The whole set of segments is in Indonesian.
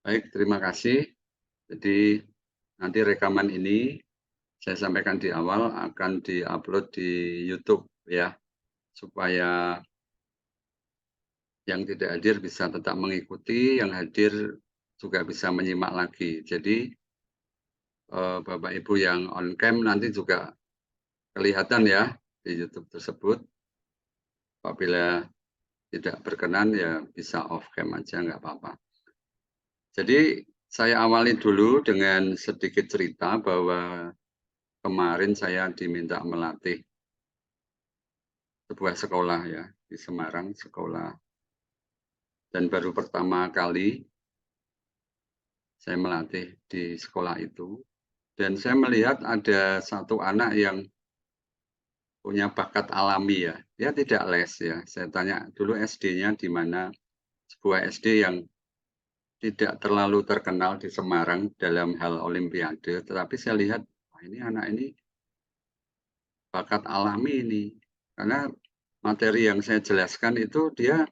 Baik, terima kasih. Jadi nanti rekaman ini saya sampaikan di awal akan diupload di YouTube ya, supaya yang tidak hadir bisa tetap mengikuti, yang hadir juga bisa menyimak lagi. Jadi Bapak Ibu yang on cam nanti juga kelihatan ya di YouTube tersebut. Apabila tidak berkenan ya bisa off cam aja nggak apa-apa. Jadi saya awali dulu dengan sedikit cerita bahwa kemarin saya diminta melatih sebuah sekolah ya, di Semarang sekolah, dan baru pertama kali saya melatih di sekolah itu, dan saya melihat ada satu anak yang punya bakat alami ya, dia tidak les ya. Saya tanya dulu SD-nya di mana, sebuah SD yang tidak terlalu terkenal di Semarang dalam hal olimpiade, tetapi saya lihat, wah ini anak ini bakat alami ini. Karena materi yang saya jelaskan itu dia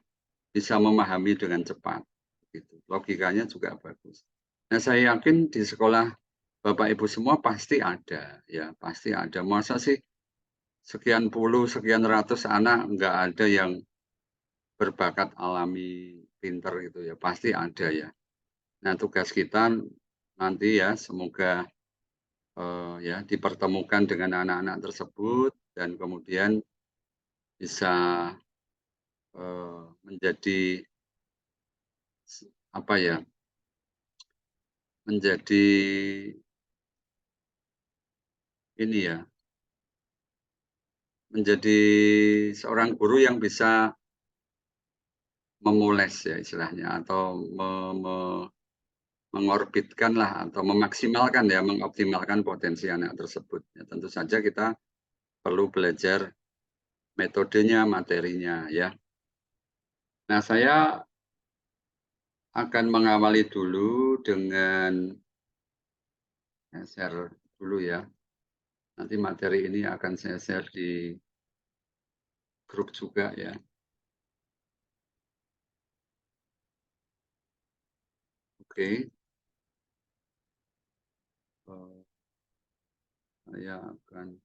bisa memahami dengan cepat, gitu. Logikanya juga bagus. Nah, saya yakin di sekolah Bapak Ibu semua pasti ada, ya pasti ada. Masa sih sekian puluh, sekian ratus anak nggak ada yang berbakat alami pinter gitu ya, pasti ada ya. Nah, tugas kita nanti ya semoga ya dipertemukan dengan anak-anak tersebut dan kemudian bisa menjadi apa ya, menjadi ini ya, menjadi seorang guru yang bisa memoles ya istilahnya atau me me mengorbitkanlah atau memaksimalkan ya, mengoptimalkan potensi anak tersebut. Ya tentu saja kita perlu belajar metodenya, materinya ya. Nah, saya akan mengawali dulu dengan share dulu ya. Nanti materi ini akan saya share di grup juga ya. Oke. Saya akan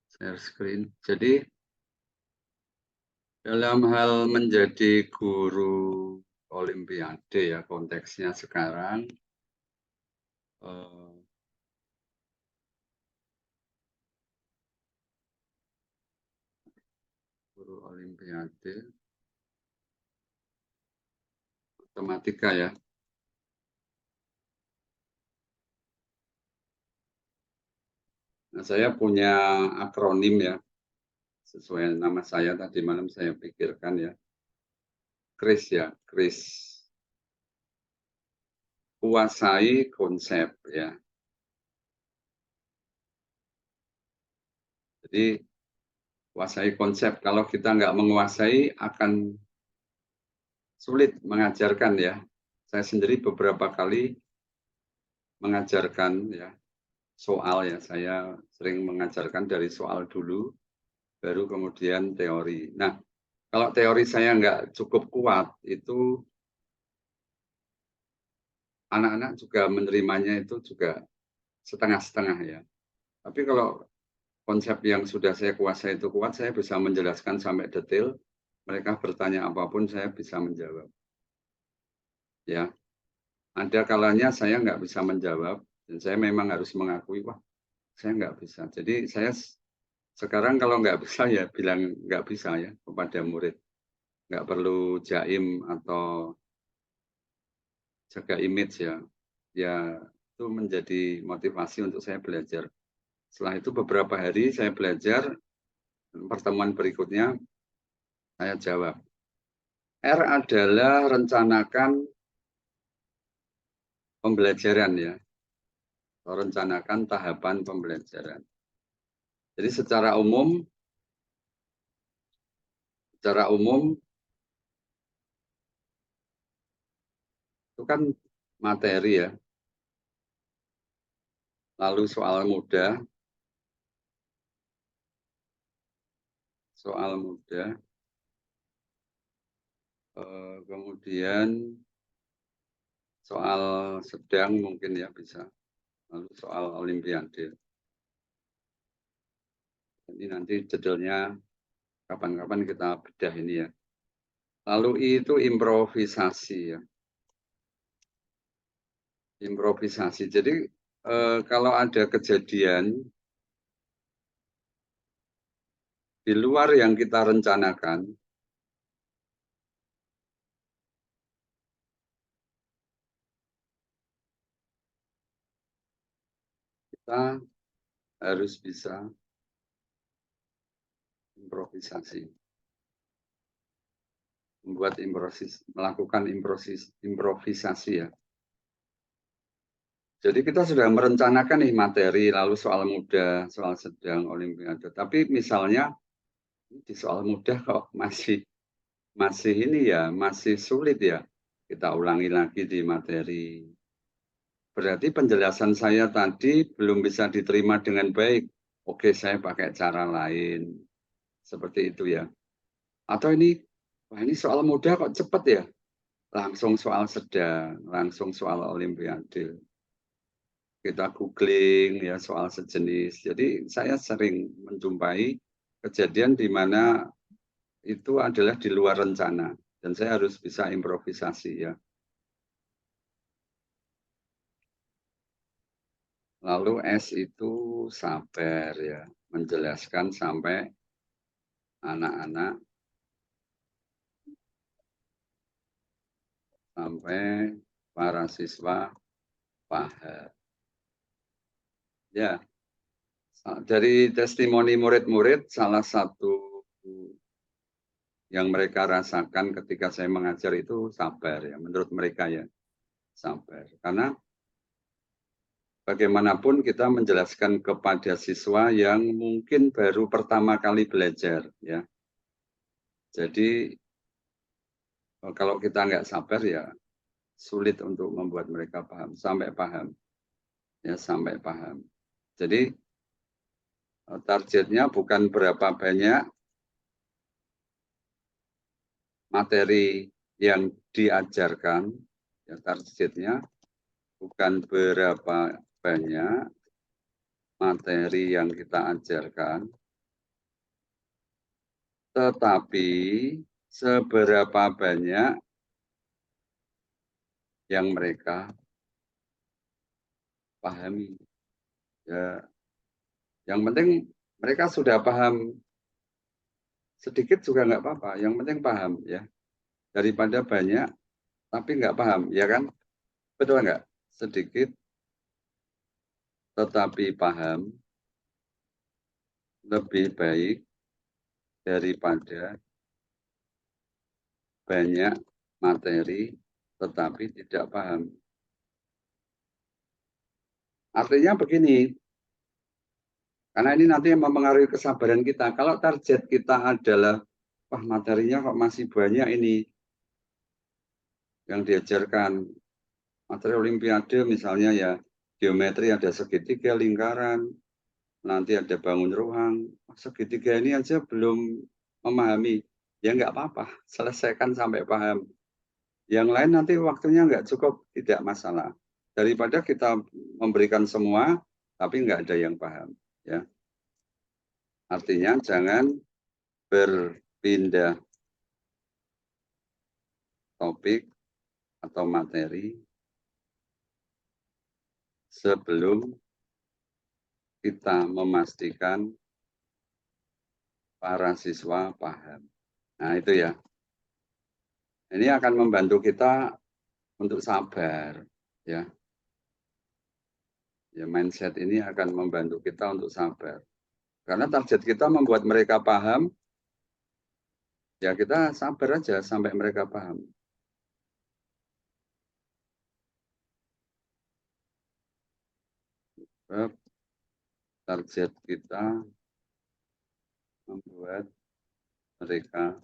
share screen. Jadi dalam hal menjadi guru olimpiade ya konteksnya sekarang, eee, guru olimpiade matematika ya. Nah, saya punya akronim ya, sesuai nama saya tadi malam saya pikirkan ya, KRIS ya, KRIS. Kuasai konsep ya. Jadi kuasai konsep, kalau kita nggak menguasai akan sulit mengajarkan ya. Saya sendiri beberapa kali mengajarkan ya, soal ya, saya sering mengajarkan dari soal dulu, baru kemudian teori. Nah, kalau teori saya nggak cukup kuat, itu anak-anak juga menerimanya itu juga setengah-setengah ya. Tapi kalau konsep yang sudah saya kuasai itu kuat, saya bisa menjelaskan sampai detail, mereka bertanya apapun saya bisa menjawab. Ya, ada kalanya saya nggak bisa menjawab, dan saya memang harus mengakui, wah saya nggak bisa. Jadi saya sekarang kalau nggak bisa ya bilang nggak bisa ya kepada murid. Nggak perlu jaim atau jaga image ya. Ya itu menjadi motivasi untuk saya belajar. Setelah itu beberapa hari saya belajar, pertemuan berikutnya saya jawab. R adalah rencanakan pembelajaran ya, atau rencanakan tahapan pembelajaran. Jadi secara umum itu kan materi ya, lalu soal mudah, Kemudian soal sedang mungkin ya bisa, lalu soal olimpiade. Ini nanti judulnya kapan-kapan kita bedah ini ya. Lalu itu improvisasi ya. Improvisasi. Jadi kalau ada kejadian di luar yang kita rencanakan, kita harus bisa improvisasi. Melakukan improvisasi ya. Jadi kita sudah merencanakan nih materi, lalu soal mudah, soal sedang, olimpiade. Tapi misalnya di soal mudah kok masih ini ya, masih sulit ya. Kita ulangi lagi di materi. Berarti penjelasan saya tadi belum bisa diterima dengan baik. Oke, saya pakai cara lain. Seperti itu ya. Atau ini, wah ini soal mudah kok cepat ya. Langsung soal sedang, langsung soal olimpiade. Kita googling ya soal sejenis. Jadi saya sering menjumpai kejadian di mana itu adalah di luar rencana dan saya harus bisa improvisasi ya. Lalu S itu sabar ya, menjelaskan sampai anak-anak sampai para siswa paham. Ya, dari testimoni murid-murid salah satu yang mereka rasakan ketika saya mengajar itu sabar ya, menurut mereka ya, sabar. Karena bagaimanapun kita menjelaskan kepada siswa yang mungkin baru pertama kali belajar ya. Jadi kalau kita nggak sabar ya sulit untuk membuat mereka paham, sampai paham. Ya, sampai paham. Jadi targetnya bukan berapa banyak materi yang diajarkan, ya, targetnya bukan berapa banyak materi yang kita ajarkan, tetapi seberapa banyak yang mereka pahami. Ya, yang penting mereka sudah paham sedikit juga nggak apa-apa. Yang penting paham ya. Daripada banyak tapi nggak paham, ya kan? Betul nggak? Sedikit tetapi paham lebih baik daripada banyak materi tetapi tidak paham. Artinya begini, karena ini nanti yang mempengaruhi kesabaran kita. Kalau target kita adalah, wah materinya kok masih banyak ini yang diajarkan. Materi olimpiade misalnya ya, geometri ada segitiga, lingkaran, nanti ada bangun ruang. Segitiga ini aja belum memahami. Ya nggak apa-apa, selesaikan sampai paham. Yang lain nanti waktunya nggak cukup, tidak masalah. Daripada kita memberikan semua, tapi nggak ada yang paham. Ya. Artinya jangan berpindah topik atau materi sebelum kita memastikan para siswa paham. Nah itu ya. Ini akan membantu kita untuk sabar. Ya. Ya, mindset ini akan membantu kita untuk sabar. Karena target kita membuat mereka paham, ya kita sabar aja sampai mereka paham. Sebab target kita membuat mereka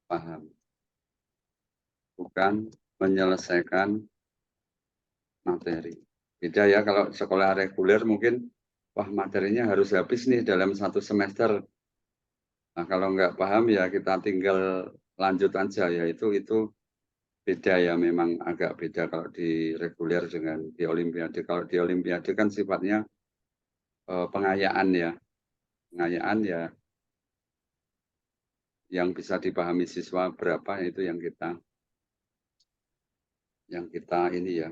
paham, bukan menyelesaikan materi. Beda ya kalau sekolah reguler mungkin, wah materinya harus habis nih dalam 1 semester. Nah kalau nggak paham ya kita tinggal lanjut aja ya, itu beda ya, memang agak beda kalau di reguler dengan di Olimpiade. Kalau di Olimpiade kan sifatnya pengayaan ya, pengayaan ya yang bisa dipahami siswa berapa itu yang kita ini ya,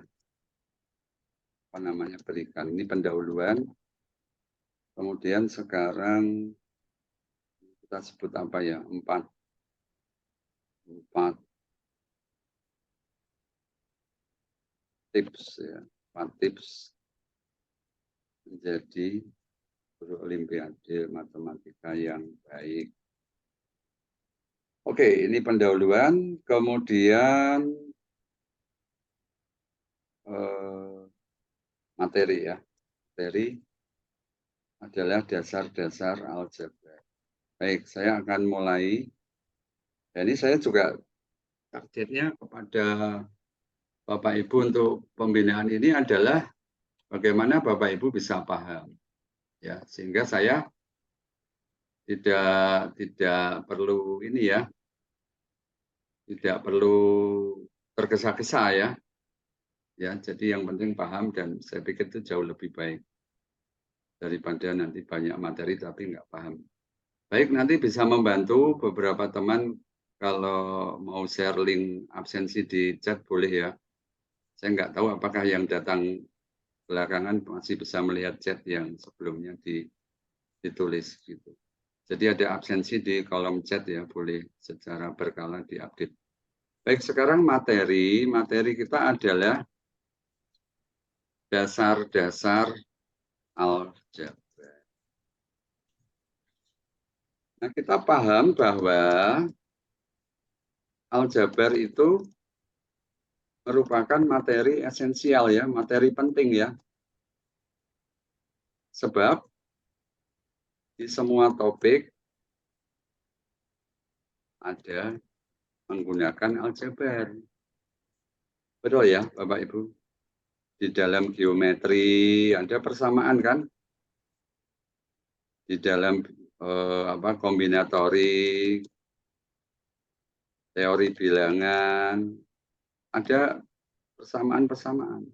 apa namanya, berikan. Ini pendahuluan, kemudian sekarang kita sebut apa ya, empat tips ya, 4 tips menjadi guru Olimpiade matematika yang baik. Oke, ini pendahuluan, kemudian materi ya. Materi adalah dasar-dasar aljabar. Baik, saya akan mulai. Dan ini saya juga targetnya kepada Bapak Ibu untuk pembinaan ini adalah bagaimana Bapak Ibu bisa paham. Ya, sehingga saya tidak perlu ini ya, tidak perlu tergesa-gesa ya. Ya, jadi yang penting paham, dan saya pikir itu jauh lebih baik daripada nanti banyak materi tapi nggak paham. Baik, nanti bisa membantu beberapa teman kalau mau share link absensi di chat boleh ya. Saya nggak tahu apakah yang datang belakangan masih bisa melihat chat yang sebelumnya ditulis gitu. Jadi ada absensi di kolom chat ya, boleh secara berkala diupdate. Baik, sekarang materi kita adalah dasar-dasar aljabar. Nah, kita paham bahwa aljabar itu merupakan materi esensial ya, materi penting ya. Sebab di semua topik ada menggunakan aljabar. Betul ya, Bapak Ibu? Di dalam geometri ada persamaan kan? Di dalam kombinatori, teori bilangan, ada persamaan-persamaan.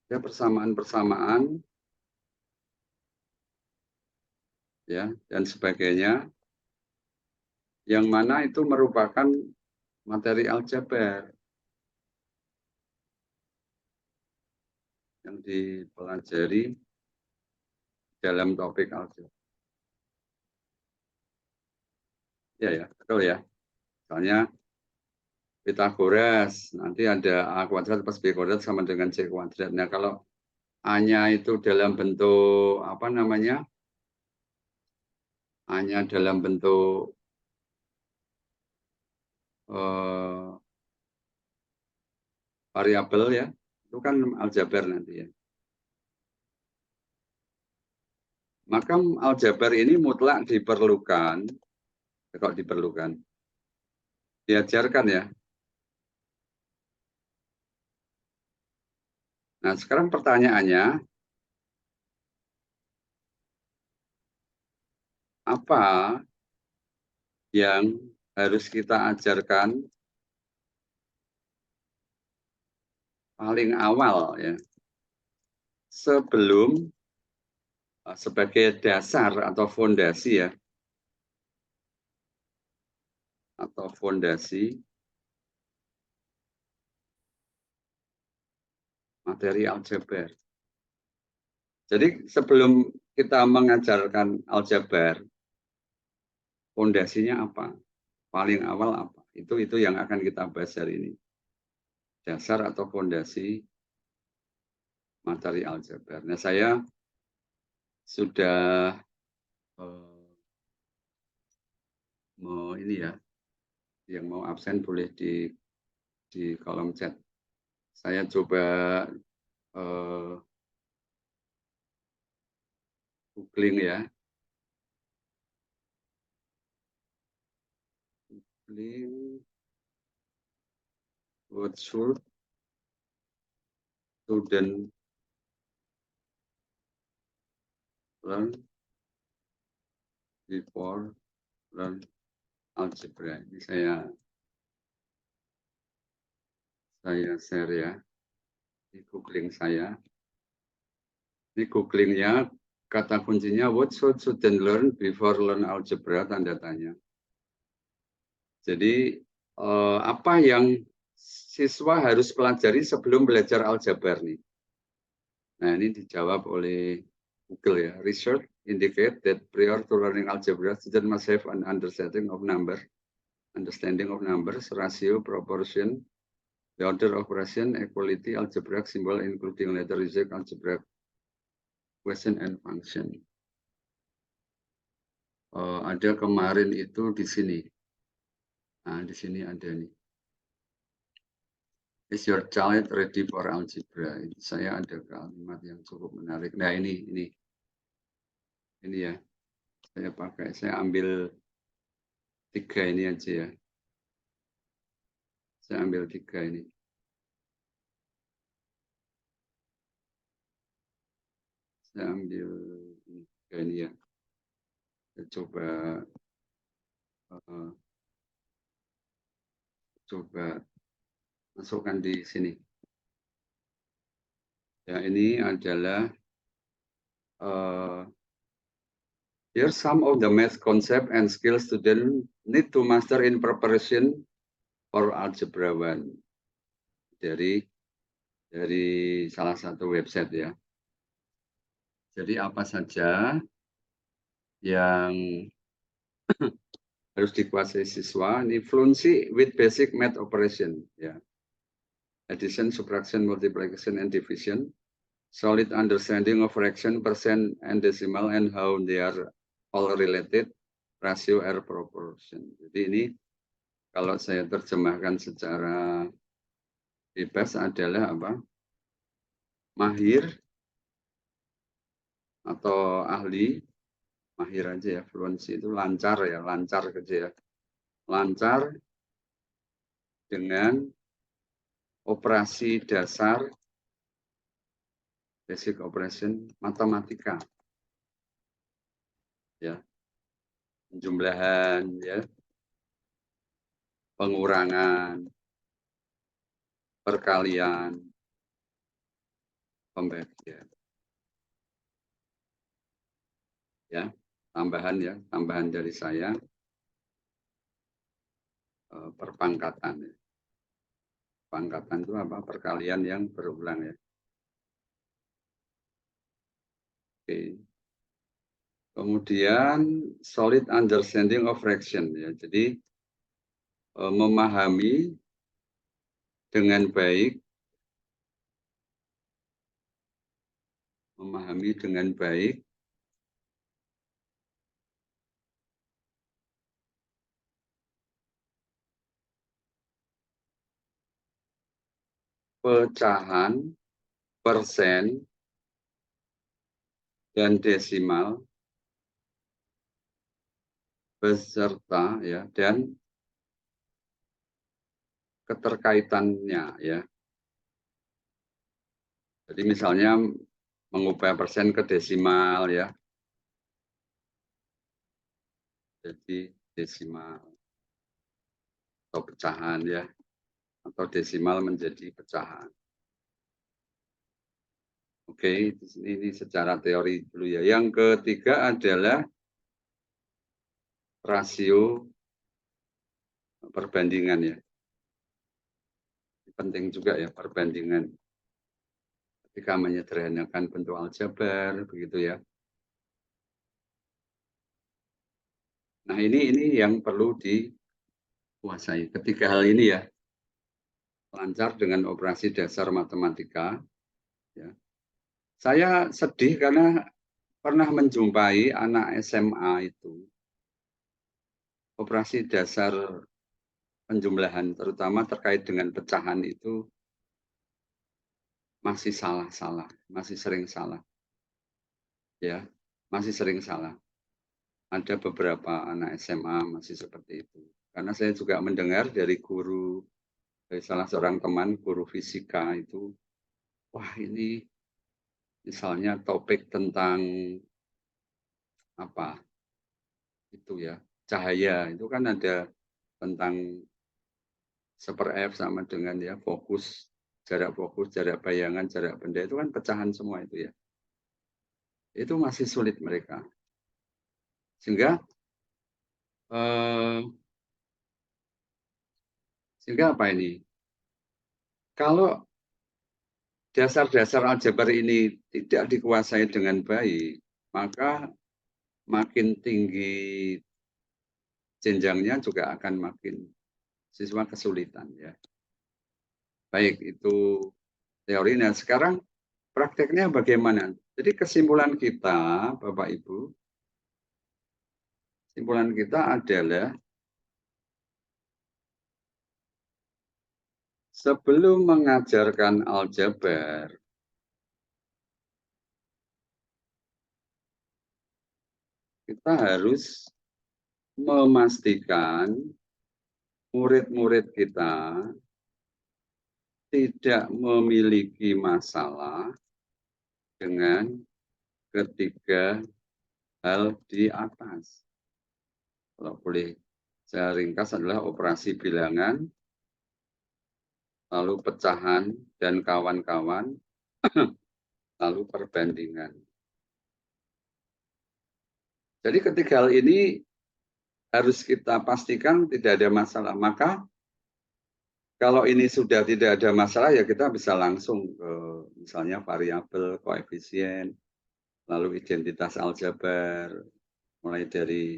Ada persamaan-persamaan ya, dan sebagainya, yang mana itu merupakan materi aljabar yang dipelajari dalam topik aljabar. Ya, betul ya. Misalnya Pitagoras, nanti ada A kuadrat plus B kuadrat sama dengan C kuadrat. Nah, kalau A-nya itu dalam bentuk, apa namanya, A-nya dalam bentuk variabel ya, itu kan aljabar nanti ya. Maka aljabar ini mutlak diperlukan, kok diperlukan, diajarkan ya. Nah, sekarang pertanyaannya, apa yang harus kita ajarkan paling awal ya, sebelum sebagai dasar atau fondasi ya, atau fondasi materi aljabar. Jadi sebelum kita mengajarkan aljabar, fondasinya apa? Paling awal apa? Itu yang akan kita bahas hari ini. Dasar atau fondasi materi aljabar. Nah, saya sudah mau ini ya, yang mau absen boleh di kolom chat. Saya coba googling ya. Googling what should student learn before learn algebra. Ini saya share ya. Ini googling saya. Ini googlingnya kata kuncinya what should student learn before learn algebra, tanda tanya. Jadi apa yang siswa harus pelajari sebelum belajar aljabar nih? Nah, ini dijawab oleh Google ya. Research indicate that prior to learning algebra, student must have an understanding of numbers, ratio, proportion, the order of operation, equality, algebraic symbol, including letter result, algebraic question and function. Ada kemarin itu di sini. Nah, di sini ada nih. Is your child ready for algebra? Saya ada kalimat yang cukup menarik. Nah, ini ya. Saya ambil 3 ini aja ya. Saya ambil 3 ini. Saya ambil 3 ini ya. Saya coba masukkan di sini. Ya, ini adalah here's some of the math concept and skills student need to master in preparation for algebra 1. Dari salah satu website ya. Jadi apa saja yang harus dikuasai siswa? Ini fluency with basic math operation ya. Addition, subtraction, multiplication, and division. Solid understanding of fraction, percent, and decimal, and how they are all related, ratio, error, proportion. Jadi ini kalau saya terjemahkan secara bebas adalah apa? Mahir atau ahli, mahir aja ya, fluency itu lancar ya, lancar aja ya. Lancar dengan operasi dasar, basic operation, matematika. Ya, penjumlahan, ya, pengurangan, perkalian, pembagian. Ya, tambahan dari saya, perpangkatan. Ya. Pangkatan itu apa? Perkalian yang berulang ya. Oke. Kemudian solid understanding of fraction ya. Jadi memahami dengan baik pecahan, persen, dan desimal beserta ya dan keterkaitannya ya. Jadi misalnya mengubah persen ke desimal ya. Jadi desimal atau pecahan ya. Atau desimal menjadi pecahan. Oke, ini secara teori dulu ya. Yang ketiga adalah rasio perbandingan ya. Penting juga ya perbandingan. Ketika menyederhanakan bentuk aljabar, begitu ya. Nah ini yang perlu dikuasai. Ketiga hal ini ya. Lancar dengan operasi dasar matematika. Ya. Saya sedih karena pernah menjumpai anak SMA itu. Operasi dasar penjumlahan, terutama terkait dengan pecahan itu masih salah-salah, masih sering salah. Ya, masih sering salah. Ada beberapa anak SMA masih seperti itu. Karena saya juga mendengar dari guru, dari salah seorang teman, guru fisika itu, wah ini misalnya topik tentang apa itu ya, cahaya itu kan ada tentang 1/f sama dengan ya fokus, jarak bayangan, jarak benda itu kan pecahan semua itu ya. Itu masih sulit mereka. Sehingga eh, apa ini? Kalau dasar-dasar aljabar ini tidak dikuasai dengan baik, maka makin tinggi jenjangnya juga akan makin siswa kesulitan ya. Baik itu teori. Nah sekarang prakteknya bagaimana? Jadi kesimpulan kita, Bapak Ibu, kesimpulan kita adalah sebelum mengajarkan aljabar, kita harus memastikan murid-murid kita tidak memiliki masalah dengan ketiga hal di atas. Kalau boleh saya ringkas adalah operasi bilangan, lalu pecahan dan kawan-kawan, lalu perbandingan. Jadi ketiga hal ini harus kita pastikan tidak ada masalah. Maka kalau ini sudah tidak ada masalah ya kita bisa langsung ke misalnya variabel, koefisien, lalu identitas aljabar, mulai dari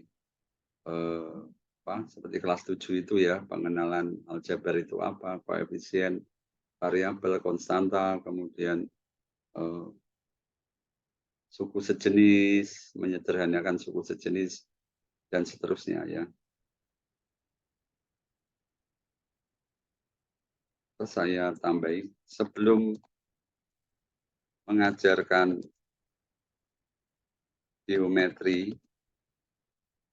seperti kelas 7 itu ya, pengenalan aljabar itu apa, koefisien, variabel, konstanta, kemudian suku sejenis, menyederhanakan suku sejenis, dan seterusnya ya. Terus saya tambahin, sebelum mengajarkan geometri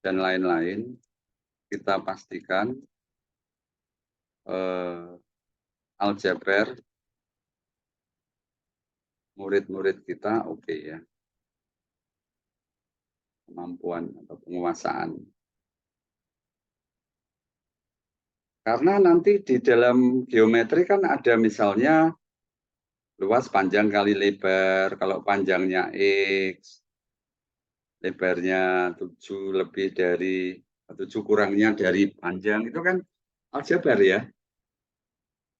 dan lain-lain, kita pastikan aljabar murid-murid kita oke ya, kemampuan atau penguasaan. Karena nanti di dalam geometri kan ada misalnya luas panjang kali lebar, kalau panjangnya X, lebarnya 7 lebih dari 7 kurangnya dari panjang, itu kan aljabar ya.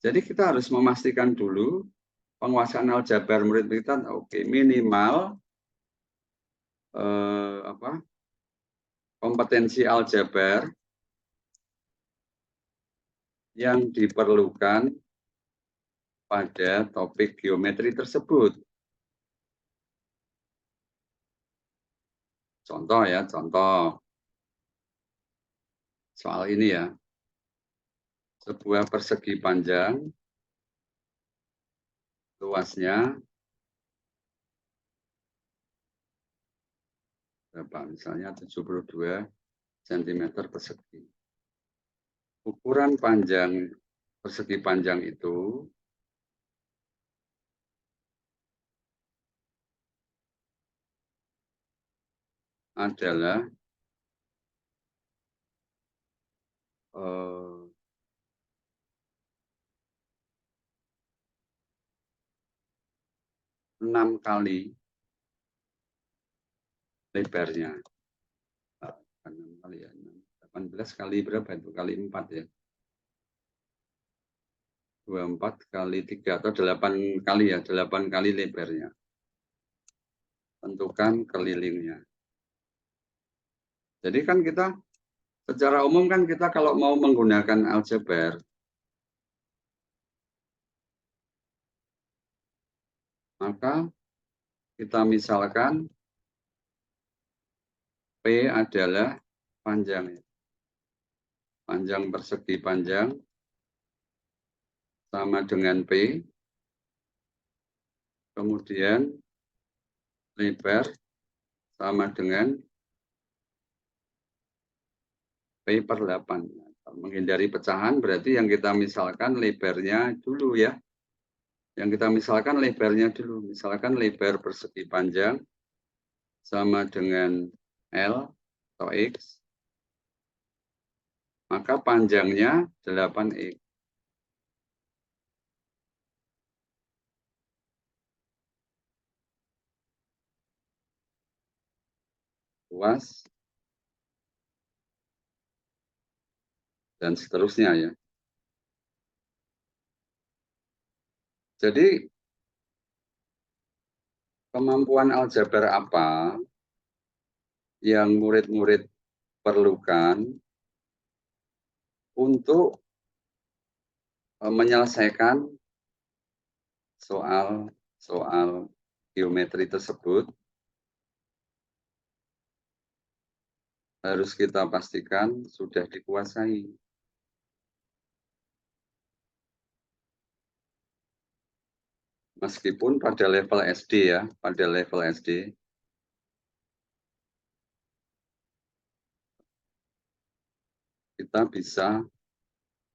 Jadi kita harus memastikan dulu penguasaan aljabar murid kita oke, minimal kompetensi aljabar yang diperlukan pada topik geometri tersebut. Contoh ya, contoh soal ini ya. Sebuah persegi panjang, luasnya berapa? Misalnya 72 cm persegi. Ukuran panjang persegi panjang itu adalah 6 kali lebarnya. 6 kali ya, 18 kali berapa itu? Kali 4 ya. 24 kali 3 atau 8 kali ya, 8 kali lebarnya. Tentukan kelilingnya. Jadi kan kita secara umum kan kita kalau mau menggunakan aljabar, maka kita misalkan P adalah panjang. Panjang persegi panjang sama dengan P. Kemudian lebar sama dengan P per 8. Menghindari pecahan berarti yang kita misalkan lebarnya dulu ya. Yang kita misalkan lebarnya dulu. Misalkan lebar persegi panjang sama dengan L atau X. maka panjangnya 8X. Luas, dan seterusnya ya. Jadi kemampuan aljabar apa yang murid-murid perlukan untuk menyelesaikan soal geometri tersebut harus kita pastikan sudah dikuasai. Meskipun pada level SD ya, pada level SD kita bisa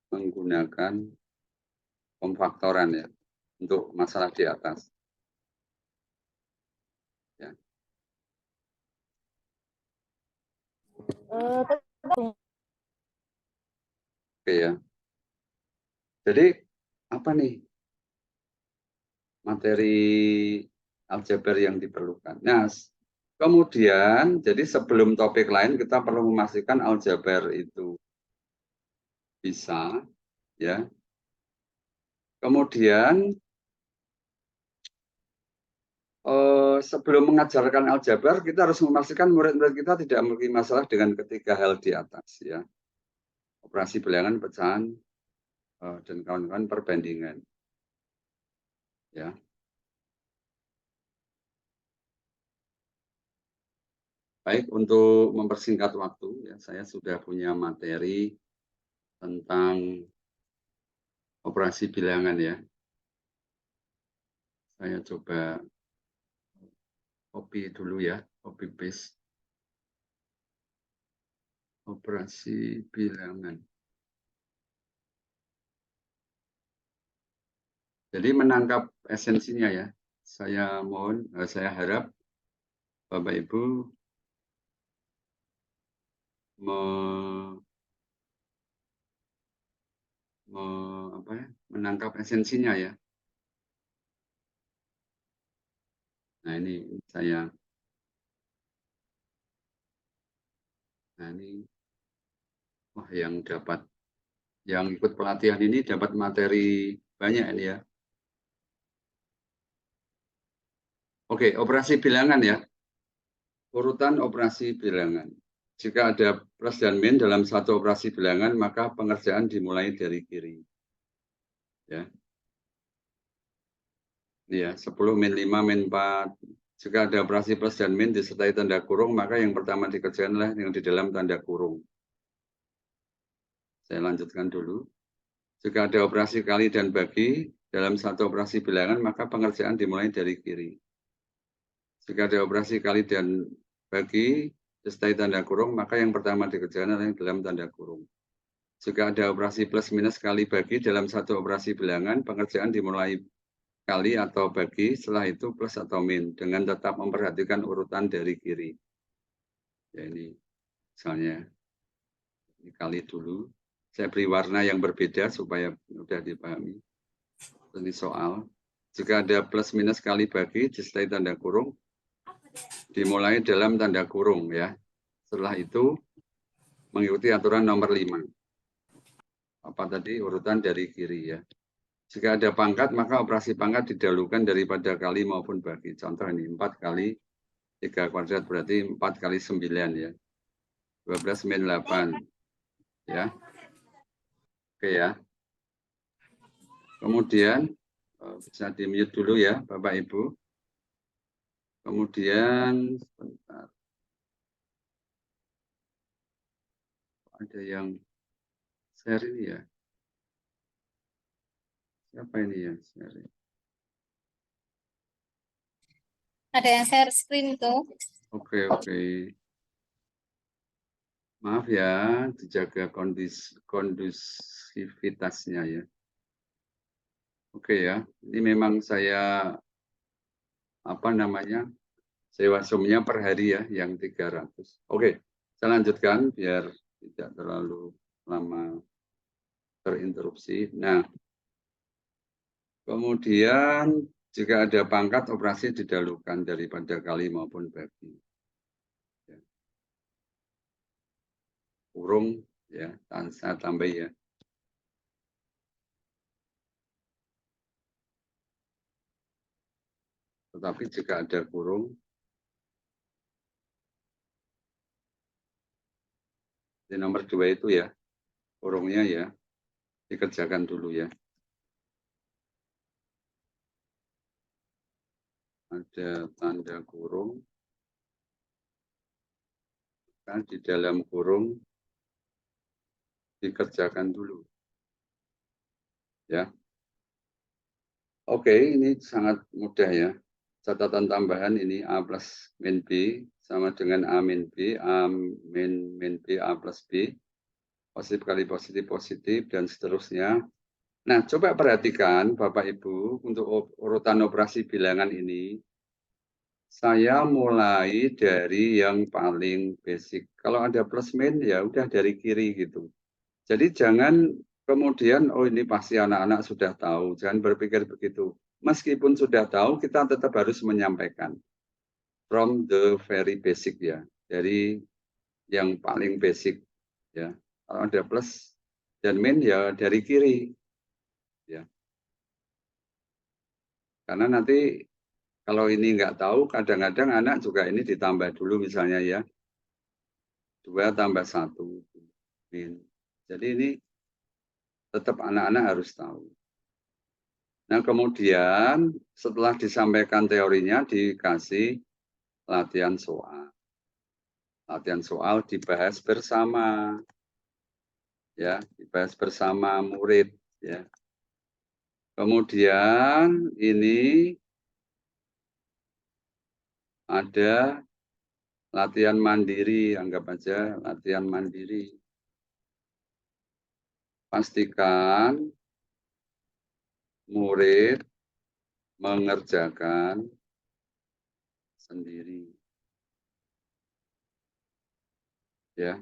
menggunakan pemfaktoran ya untuk masalah di atas. Ya. Oke ya. Jadi apa nih materi aljabar yang diperlukan? Nah, kemudian jadi sebelum topik lain kita perlu memastikan aljabar itu bisa ya. Kemudian sebelum mengajarkan aljabar, kita harus memastikan murid-murid kita tidak memiliki masalah dengan ketiga hal di atas, ya. Operasi bilangan, pecahan, dan kawan-kawan perbandingan, ya. Baik, untuk mempersingkat waktu, ya, saya sudah punya materi tentang operasi bilangan, ya. Saya coba copy dulu ya, copy paste operasi bilangan. Jadi menangkap esensinya ya, saya mohon, saya harap Bapak Ibu menangkap esensinya ya. Nah ini saya, nah ini wah yang ikut pelatihan ini dapat materi banyak ini ya. Oke, operasi bilangan ya. Urutan operasi bilangan. Jika ada plus dan min dalam satu operasi bilangan, maka pengerjaan dimulai dari kiri. Ya. Ini ya, 10 min 5 min 4. Jika ada operasi plus dan min disertai tanda kurung, maka yang pertama dikerjakan adalah yang di dalam tanda kurung. Saya lanjutkan dulu. Jika ada operasi kali dan bagi dalam satu operasi bilangan, maka pengerjaan dimulai dari kiri. Jika ada operasi kali dan bagi disertai tanda kurung, maka yang pertama dikerjakan adalah yang dalam tanda kurung. Jika ada operasi plus minus kali bagi dalam satu operasi bilangan, pengerjaan dimulai kali atau bagi, setelah itu plus atau min, dengan tetap memperhatikan urutan dari kiri. Ya, ini misalnya ini kali dulu. Saya beri warna yang berbeda supaya mudah dipahami. Ini soal. Jika ada plus minus kali bagi disertai tanda kurung, dimulai dalam tanda kurung ya. Setelah itu mengikuti aturan nomor 5. Apa tadi urutan dari kiri ya. Jika ada pangkat, maka operasi pangkat didahulukan daripada kali maupun bagi. Contoh ini 4 kali 3 kuadrat berarti 4 kali 9 ya. 12 min 8 ya. Oke ya. Kemudian bisa di-mute dulu ya Bapak Ibu. Kemudian sebentar. Ada yang share ini ya. Siapa ini yang share? Ada yang share screen tuh. Oke. Maaf ya, dijaga kondusivitasnya ya. Oke ya, ini memang saya sewa zoom-nya per hari ya, yang 300. Oke, saya lanjutkan biar tidak terlalu lama terinterupsi. Nah, kemudian jika ada pangkat, operasi didahulukan daripada kali maupun babi. Ya. Kurung, ya, saya tambah ya. Tetapi jika ada kurung, di nomor 2 itu ya, kurungnya ya, dikerjakan dulu ya. Ada tanda kurung, kan di dalam kurung dikerjakan dulu. Ya. Oke, ini sangat mudah ya. Catatan tambahan ini A plus min B sama dengan A min B, A min B, A plus B. Positif kali positif, positif, dan seterusnya. Nah, coba perhatikan Bapak Ibu, untuk urutan operasi bilangan ini, saya mulai dari yang paling basic. Kalau ada plus min, ya udah dari kiri gitu. Jadi jangan kemudian, oh ini pasti anak-anak sudah tahu. Jangan berpikir begitu. Meskipun sudah tahu, kita tetap harus menyampaikan. From the very basic ya. Dari yang paling basic. Ya. Kalau ada plus dan min, ya dari kiri. Ya. Karena nanti kalau ini nggak tahu, kadang-kadang anak juga ini ditambah dulu misalnya ya. 2 tambah 1. Min. Jadi ini tetap anak-anak harus tahu. Nah, kemudian setelah disampaikan teorinya dikasih latihan soal. Latihan soal dibahas bersama. Ya, dibahas bersama murid ya. Kemudian ini ada latihan mandiri, anggap aja latihan mandiri. Pastikan murid mengerjakan sendiri. Ya.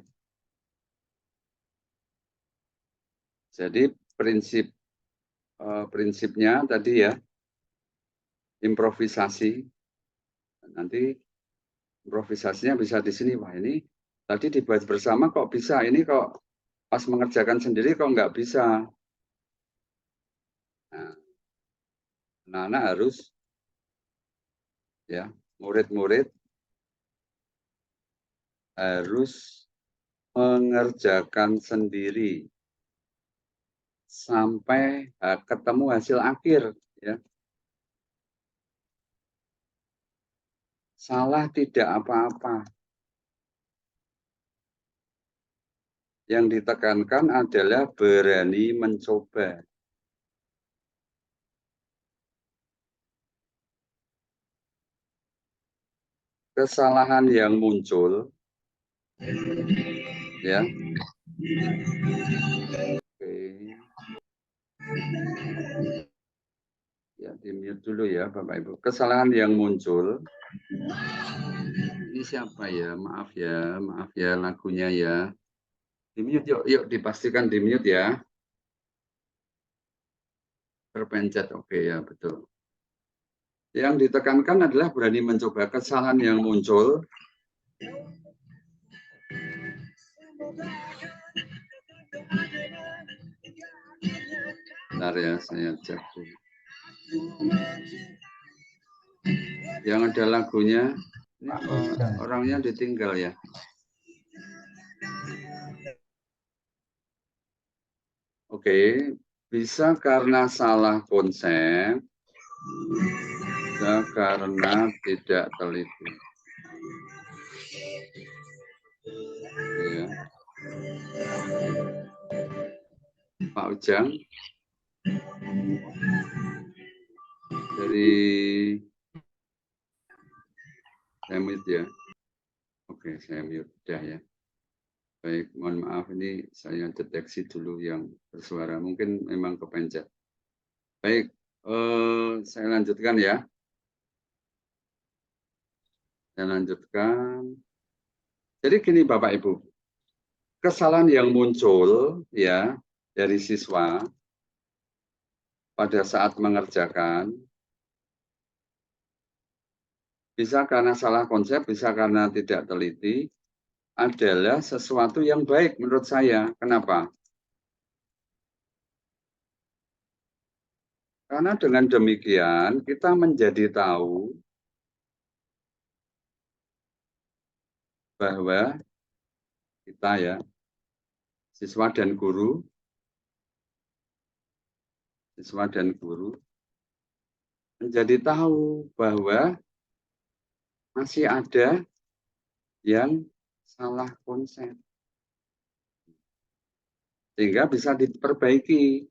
Jadi prinsipnya tadi ya, improvisasi. Nanti improvisasinya bisa di sini. Wah, ini tadi dibahas bersama kok bisa, ini kok pas mengerjakan sendiri kok nggak bisa. Nah, anak-anak harus ya, murid-murid harus mengerjakan sendiri sampai ketemu hasil akhir ya. Salah tidak apa-apa. Yang ditekankan adalah berani mencoba. Kesalahan yang muncul ya. Oke. Ya, di-mute dulu ya Bapak Ibu. Kesalahan yang muncul. Ini siapa ya? Maaf ya lagunya ya. Di-mute yuk dipastikan di-mute ya. Terpencet, oke ya betul. Yang ditekankan adalah berani mencoba. Kesalahan yang muncul. Bentar ya, saya cek dulu. Yang ada lagunya, ini orangnya ditinggal ya. Oke, bisa karena salah konsep, bisa karena tidak teliti. Ya. Pak Ujang dari saya mute ya. Oke, saya mute dah ya. Baik, mohon maaf ini saya deteksi dulu yang bersuara. Mungkin memang kepencet. Baik, saya lanjutkan ya. Saya lanjutkan. Jadi gini Bapak Ibu, kesalahan yang muncul ya dari siswa pada saat mengerjakan bisa karena salah konsep, bisa karena tidak teliti, adalah sesuatu yang baik menurut saya. Kenapa? Karena dengan demikian kita menjadi tahu bahwa kita ya, siswa dan guru menjadi tahu bahwa masih ada yang salah konsep. Sehingga bisa diperbaiki.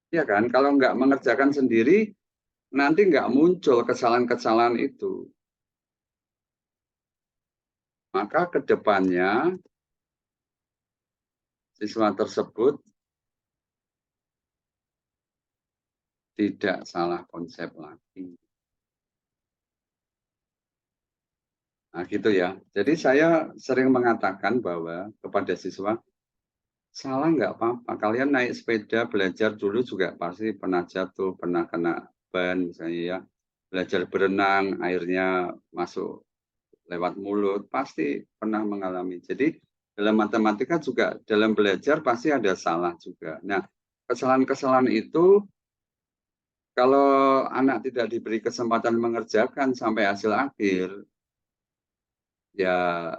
Ya kan, kalau nggak mengerjakan sendiri, nanti nggak muncul kesalahan-kesalahan itu. Maka ke depannya siswa tersebut tidak salah konsep lagi. Nah, gitu ya. Jadi saya sering mengatakan bahwa kepada siswa, salah nggak apa-apa. Kalian naik sepeda belajar dulu juga pasti pernah jatuh, pernah kena ban misalnya ya. Belajar berenang, airnya masuk lewat mulut, pasti pernah mengalami. Jadi dalam matematika juga, dalam belajar pasti ada salah juga. Nah, kesalahan-kesalahan itu kalau anak tidak diberi kesempatan mengerjakan sampai hasil akhir, ya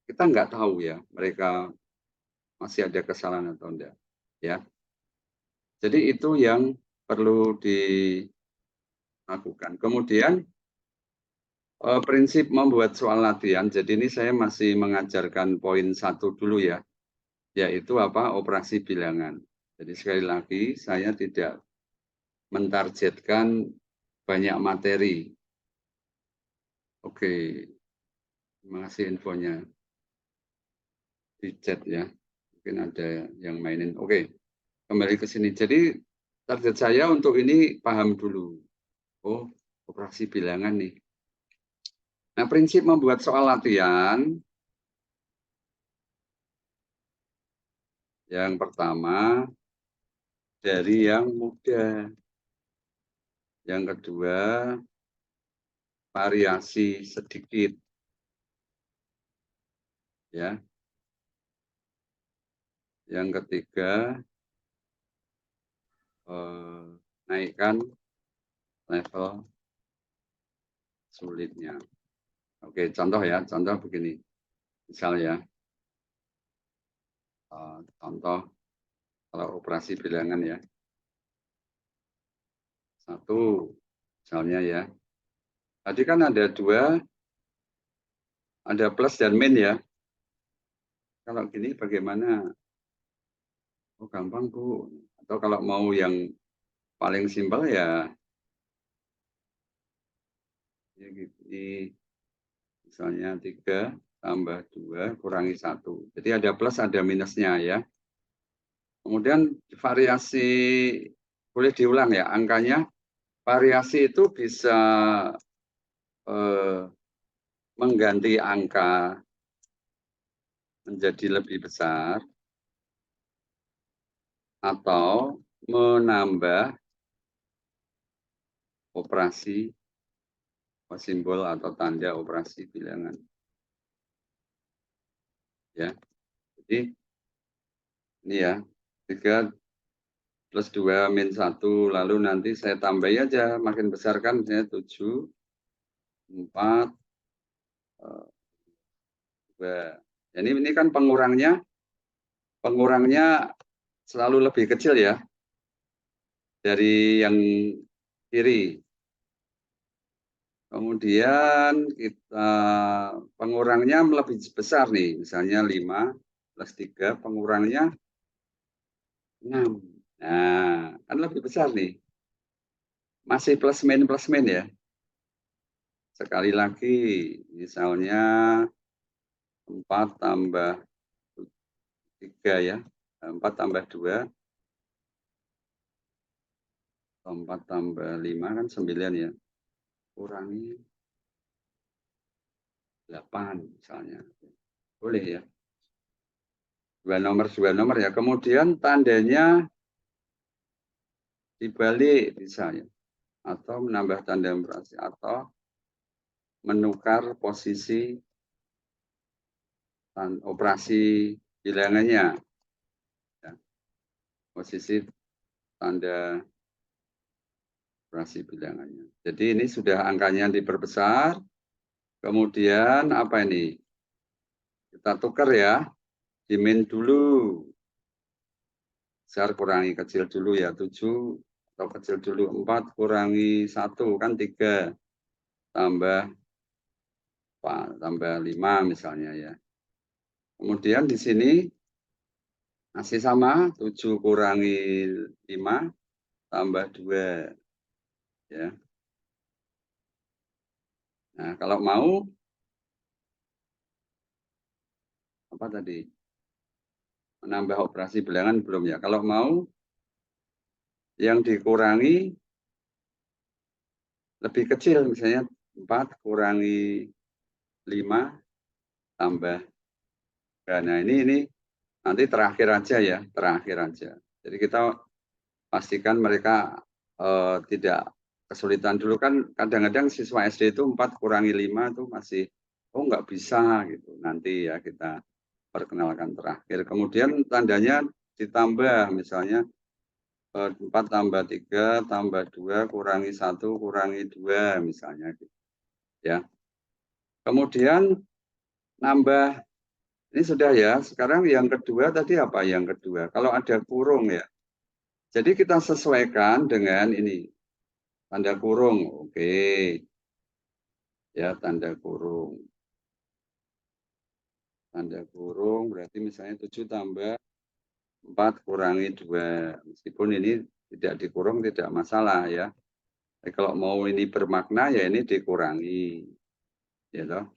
kita nggak tahu ya mereka masih ada kesalahan atau enggak. Ya, jadi itu yang perlu dilakukan. Kemudian prinsip membuat soal latihan. Jadi ini saya masih mengajarkan poin 1 dulu ya, yaitu apa? Operasi bilangan. Jadi sekali lagi saya tidak mentargetkan banyak materi. Oke, terima kasih infonya di chat ya. Mungkin ada yang mainin. Oke, kembali ke sini. Jadi target saya untuk ini paham dulu. Oh, operasi bilangan nih. Nah, prinsip membuat soal latihan yang pertama dari yang mudah. Yang kedua, variasi sedikit. Ya. Yang ketiga, naikkan level sulitnya. Oke, contoh ya, contoh begini. Misalnya, contoh kalau operasi bilangan ya. 1, misalnya ya. Tadi kan ada 2, ada plus dan min ya. Kalau gini bagaimana? Oh, gampang, Bu. Atau kalau mau yang paling simpel ya, gini. Misalnya 3 tambah 2 kurangi 1. Jadi ada plus, ada minusnya ya. Kemudian variasi, boleh diulang ya, angkanya. Variasi itu bisa mengganti angka menjadi lebih besar atau menambah operasi simbol atau tanda operasi bilangan. Ya, jadi ini ya, 3 plus 2 min 1, lalu nanti saya tambahi aja, makin besar kan, misalnya 7, 4, 2. Ini kan pengurangnya selalu lebih kecil ya, dari yang kiri. Kemudian kita pengurangnya lebih besar nih, misalnya 5 plus 3, pengurangnya 6. Nah, kan lebih besar nih. Masih plus min ya. Sekali lagi, misalnya 4 tambah 3 ya. 4 tambah 2, 4 tambah 5 kan 9 ya. Kurangi 8 misalnya. Boleh ya. dua nomor ya. Kemudian tandanya dibalik bisa ya. Atau menambah tanda operasi atau menukar posisi operasi bilangannya. Ya. Posisi tanda operasi bilangannya. Jadi ini sudah angkanya diperbesar. Kemudian apa ini? Kita tukar ya. Dimin dulu. Besar kurangi kecil dulu ya. 7 atau kecil dulu 4 kurangi 1 kan 3. Tambah 5 misalnya ya. Kemudian di sini masih sama 7 kurangi 5 tambah 2 ya. Nah, kalau mau apa tadi? Menambah operasi bilangan belum ya. Kalau mau yang dikurangi lebih kecil misalnya 4 kurangi 5 tambah. Nah, ini nanti terakhir aja ya, terakhir aja. Jadi kita pastikan mereka tidak kesulitan dulu kan kadang-kadang siswa SD itu 4 kurangi 5 itu masih oh nggak bisa gitu. Nanti ya kita perkenalkan terakhir. Kemudian tandanya ditambah misalnya 4 tambah 3 tambah 2 kurangi 1 kurangi 2 misalnya gitu ya. Kemudian nambah ini sudah ya. Sekarang yang kedua tadi apa yang kedua? Kalau ada kurung ya. Jadi kita sesuaikan dengan ini tanda kurung. Oke. Ya, tanda kurung. Tanda kurung berarti misalnya 7 tambah 4 kurangi 2. Meskipun ini tidak dikurung tidak masalah ya. Kalau mau ini bermakna ya ini dikurangi. Ya toh.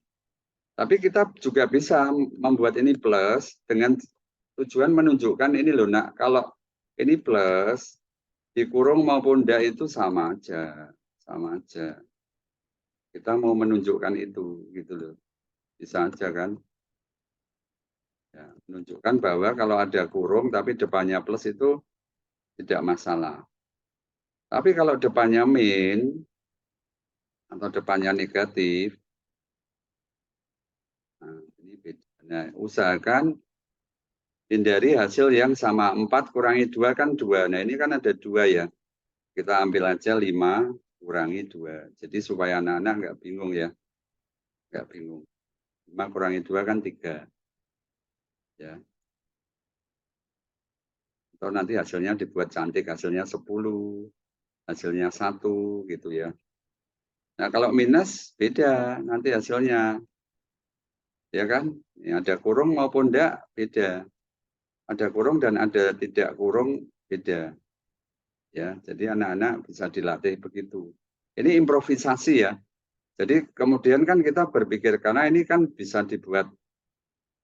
Tapi kita juga bisa membuat ini plus dengan tujuan menunjukkan ini loh nak, kalau ini plus dikurung maupun enggak itu sama aja, sama aja. Kita mau menunjukkan itu gitu loh. Bisa aja kan? Ya, menunjukkan bahwa kalau ada kurung tapi depannya plus itu tidak masalah. Tapi kalau depannya min atau depannya negatif, nah ini beda. Nah, usahakan hindari hasil yang sama. 4 kurangi 2 kan 2. Nah, ini kan ada 2 ya. Kita ambil aja 5 kurangi 2. Jadi supaya anak-anak nggak bingung ya. Nggak bingung. 5 kurangi 2 kan 3. Ya. Atau nanti hasilnya dibuat cantik. Hasilnya 10. Hasilnya 1 gitu ya. Nah, kalau minus beda nanti hasilnya. Ya kan? Ya, ada kurung maupun enggak beda. Ada kurung dan ada tidak kurung beda. Ya, jadi anak-anak bisa dilatih begitu. Ini improvisasi ya. Jadi kemudian kan kita berpikir karena ini kan bisa dibuat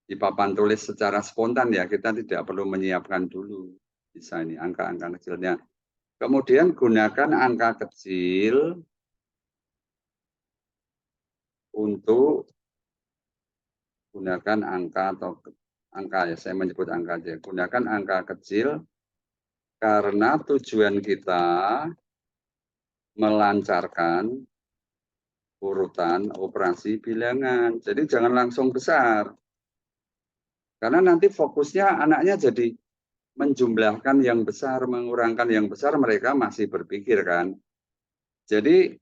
di papan tulis secara spontan ya, kita tidak perlu menyiapkan dulu. Bisa ini angka-angka kecilnya. Kemudian gunakan angka kecil untuk gunakan angka atau angka ya, saya menyebut angka aja. Gunakan angka kecil karena tujuan kita melancarkan urutan operasi bilangan. Jadi jangan langsung besar. Karena nanti fokusnya anaknya jadi menjumlahkan yang besar, mengurangkan yang besar, mereka masih berpikir kan. Jadi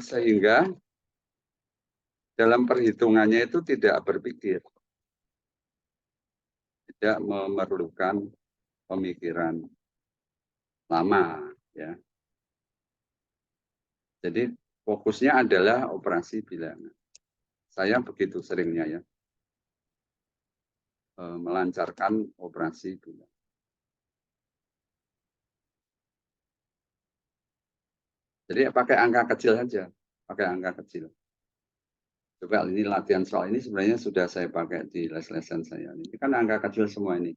sehingga dalam perhitungannya itu tidak berpikir, tidak memerlukan pemikiran lama ya. Jadi fokusnya adalah operasi bilangan. Saya begitu seringnya ya, melancarkan operasi bilangan. Jadi pakai angka kecil saja, pakai angka kecil. Coba ini latihan soal ini sebenarnya sudah saya pakai di les-lesan saya. Ini kan angka kecil semua ini.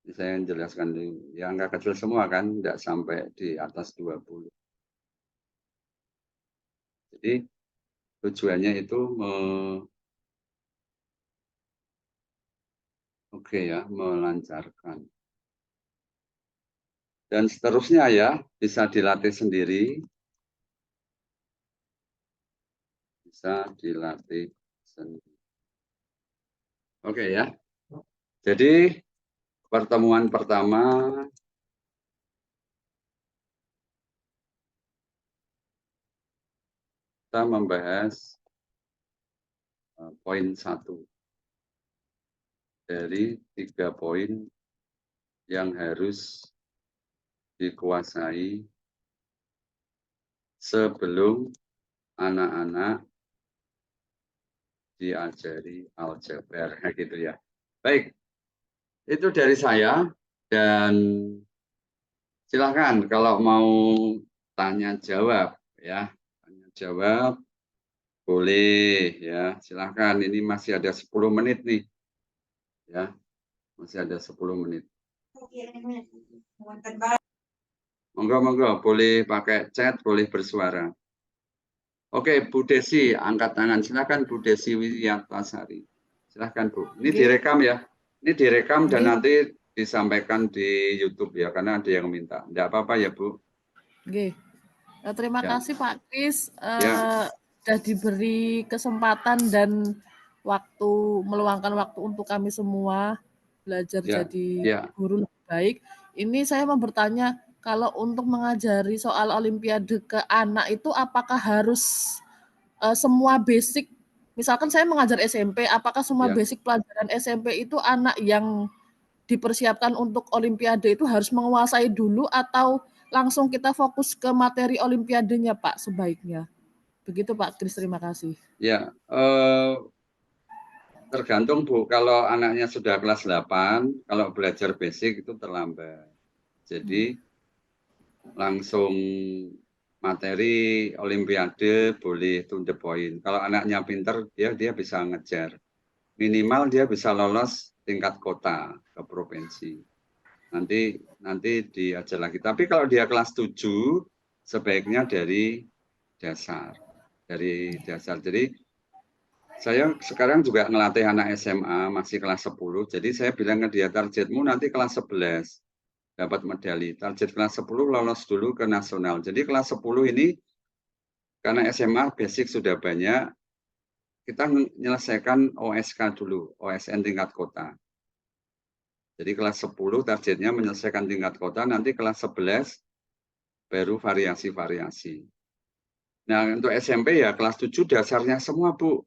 Ini saya jelaskan dulu. Ya angka kecil semua kan, tidak sampai di atas 20. Jadi tujuannya itu Oke ya, melancarkan. Dan seterusnya ya, bisa dilatih sendiri. Bisa dilatih sendiri. Oke ya. Jadi pertemuan pertama kita membahas poin 1 dari 3 poin yang harus dikuasai sebelum anak-anak diajari aljabar, gitu ya. Baik, itu dari saya, dan silakan kalau mau tanya jawab ya, tanya jawab boleh ya, silakan. Ini masih ada 10 menit nih ya, masih ada 10 menit. Monggo, boleh pakai chat, boleh bersuara. Oke, Bu Desi, angkat tangan. Silakan Bu Desi Wiyatasari. Silakan Bu. Ini direkam ya. Ini direkam dan nanti disampaikan di YouTube ya, karena ada yang minta. Tidak apa-apa ya Bu. Oke. Terima kasih Pak Kris. Ya. Sudah diberi kesempatan dan meluangkan waktu untuk kami semua belajar jadi guru lebih baik. Ini saya mau bertanya, kalau untuk mengajari soal Olimpiade ke anak itu apakah harus semua basic, misalkan saya mengajar SMP, apakah semua basic pelajaran SMP itu anak yang dipersiapkan untuk Olimpiade itu harus menguasai dulu atau langsung kita fokus ke materi Olimpiadenya Pak sebaiknya? Begitu Pak Kris, terima kasih. Ya, tergantung Bu, kalau anaknya sudah kelas 8, kalau belajar basic itu terlambat. Jadi langsung materi Olimpiade boleh to the point. Kalau anaknya pinter, dia bisa ngejar. Minimal dia bisa lolos tingkat kota ke provinsi. Nanti diajar lagi. Tapi kalau dia kelas 7, sebaiknya dari dasar. Jadi saya sekarang juga ngelatih anak SMA masih kelas 10. Jadi saya bilang ke dia, targetmu nanti kelas 11 dapat medali. Target kelas 10 lolos dulu ke nasional. Jadi kelas 10 ini karena SMA basic sudah banyak, kita menyelesaikan OSK dulu, OSN tingkat kota. Jadi kelas 10 targetnya menyelesaikan tingkat kota, nanti kelas 11 baru variasi-variasi. Nah, untuk SMP ya kelas 7 dasarnya semua, Bu.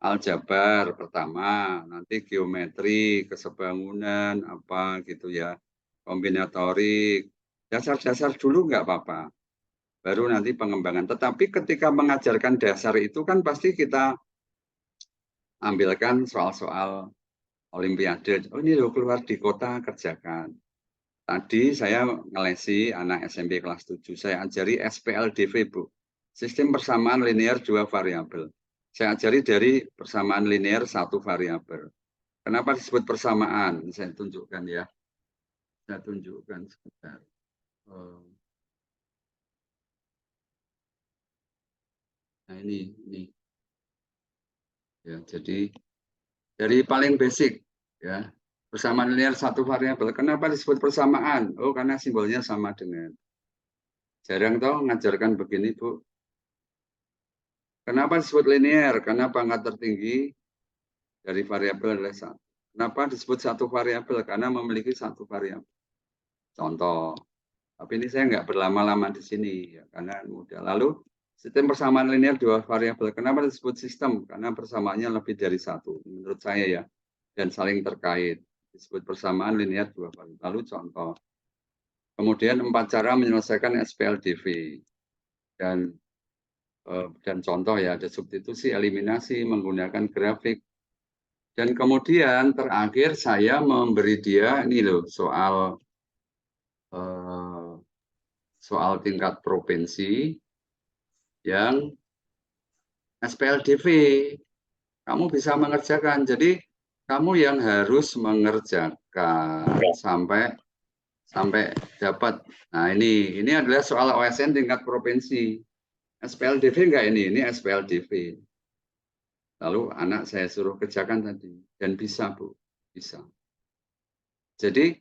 Aljabar pertama, nanti geometri, kesebangunan, apa gitu ya, kombinatorik, dasar-dasar dulu nggak apa-apa, baru nanti pengembangan. Tetapi ketika mengajarkan dasar itu kan pasti kita ambilkan soal-soal Olimpiade. Oh ini loh keluar di kota kerjakan. Tadi saya ngelesi anak SMP kelas 7, saya ajari SPLDV Bu, sistem persamaan linear 2 variabel. Saya ajari dari persamaan linear 1 variabel. Kenapa disebut persamaan? Saya tunjukkan ya. Saya tunjukkan sebentar. Nah ini. Ya, jadi dari paling basic ya. Persamaan linear 1 variabel. Kenapa disebut persamaan? Oh, karena simbolnya sama dengan. Jarang toh ngajarkan begini, Bu. Kenapa disebut linear? Karena pangkat tertinggi dari variabel adalah 1. Kenapa disebut 1 variabel? Karena memiliki 1 variabel. Contoh. Tapi ini saya nggak berlama-lama di sini, ya, karena mudah. Lalu, sistem persamaan linear 2 variabel. Kenapa disebut sistem? Karena persamaannya lebih dari 1, menurut saya ya. Dan saling terkait. Disebut persamaan linear 2 variabel. Lalu contoh. Kemudian 4 cara menyelesaikan SPLDV. Dan contoh ya, ada substitusi, eliminasi, menggunakan grafik. Dan kemudian terakhir saya memberi dia ini loh, soal tingkat provinsi yang SPLDV. Kamu bisa mengerjakan. Jadi kamu yang harus mengerjakan sampai dapat. Nah ini adalah soal OSN tingkat provinsi. SPLDV enggak ini SPLDV. Lalu anak saya suruh kerjakan tadi, dan bisa Bu, bisa. Jadi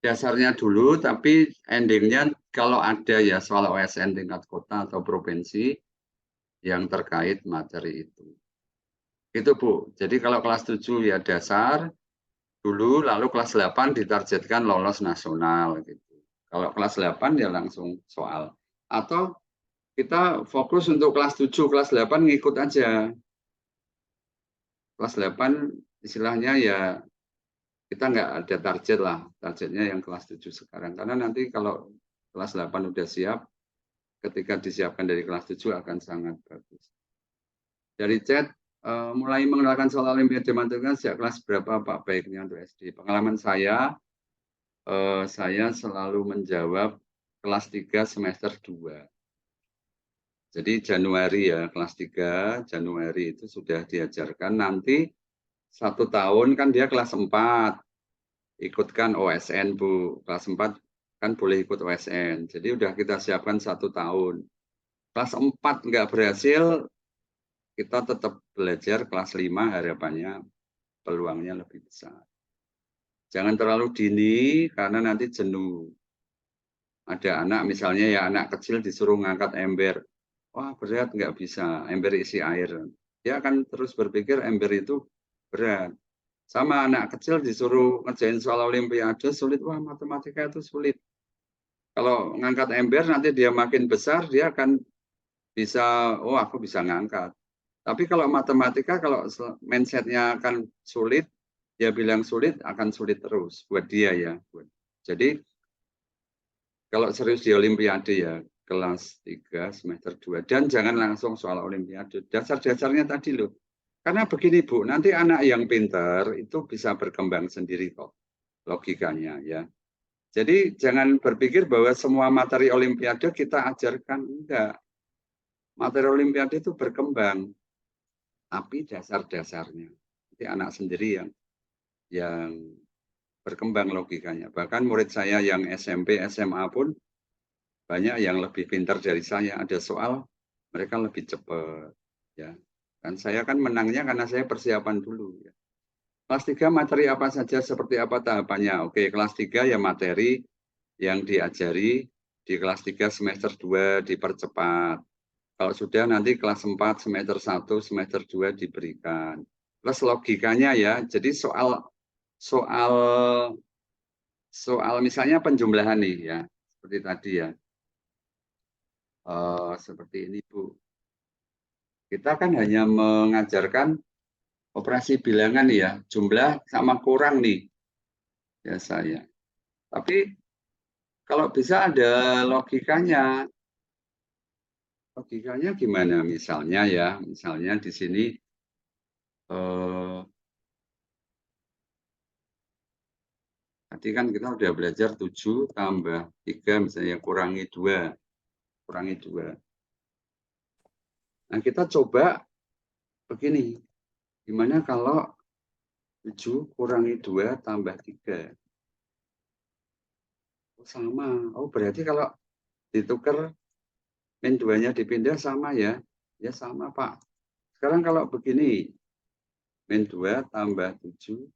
dasarnya dulu, tapi endingnya kalau ada ya soal OSN tingkat kota atau provinsi yang terkait materi itu. Itu Bu, jadi kalau kelas 7 ya dasar dulu, lalu kelas 8 ditargetkan lolos nasional gitu. Kalau kelas 8 ya langsung soal. Atau kita fokus untuk kelas 7, kelas 8 ngikut aja. Kelas 8 istilahnya ya kita nggak ada target lah, targetnya yang kelas 7 sekarang. Karena nanti kalau kelas 8 udah siap, ketika disiapkan dari kelas 7 akan sangat bagus. Dari chat, mulai mengenalkan soal Olimpiade Matematika sejak kelas berapa Pak baiknya untuk SD? Pengalaman saya selalu menjawab kelas 3 semester 2. Jadi Januari ya, kelas 3 Januari itu sudah diajarkan, nanti 1 tahun kan dia kelas 4. Ikutkan OSN Bu, kelas 4 kan boleh ikut OSN. Jadi udah kita siapkan 1 tahun. Kelas 4 nggak berhasil, kita tetap belajar kelas 5 harapannya peluangnya lebih besar. Jangan terlalu dini karena nanti jenuh. Ada anak misalnya ya anak kecil disuruh ngangkat ember. Wah berat nggak bisa, ember isi air. Dia akan terus berpikir ember itu berat. Sama anak kecil disuruh ngerjain soal Olimpiade sulit, wah matematika itu sulit. Kalau ngangkat ember nanti dia makin besar, dia akan bisa, oh aku bisa ngangkat. Tapi kalau matematika, kalau mindsetnya akan sulit, dia bilang sulit, akan sulit terus buat dia ya. Jadi kalau serius di Olimpiade ya, kelas 3 semester 2. Dan jangan langsung soal Olimpiade. Dasar-dasarnya tadi loh. Karena begini Bu, nanti anak yang pintar itu bisa berkembang sendiri kok logikanya ya. Jadi jangan berpikir bahwa semua materi Olimpiade kita ajarkan, enggak. Materi Olimpiade itu berkembang, tapi dasar-dasarnya. Nanti anak sendiri yang berkembang logikanya. Bahkan murid saya yang SMP, SMA pun banyak yang lebih pintar dari saya. Ada soal mereka lebih cepat ya. Dan saya kan menangnya karena saya persiapan dulu. Ya. Kelas 3 materi apa saja, seperti apa tahapannya? Oke, kelas 3 ya materi yang diajari di kelas 3 semester 2 dipercepat. Kalau sudah nanti kelas 4 semester 1, semester 2 diberikan. Plus logikanya ya, jadi soal misalnya penjumlahan nih ya, seperti tadi ya. Seperti ini Bu. Kita kan hanya mengajarkan operasi bilangan ya, jumlah sama kurang nih ya saya. Tapi kalau bisa ada logikanya. Logikanya gimana? Misalnya ya, misalnya di sini tadi kan kita udah belajar 7 tambah 3 misalnya kurangi 2. Kurangi 2. Nah, kita coba begini. Gimana kalau 7 kurangi 2 tambah 3? Oh, sama. Oh, berarti kalau ditukar min 2-nya dipindah sama ya? Ya sama, Pak. Sekarang kalau begini, min 2 tambah 7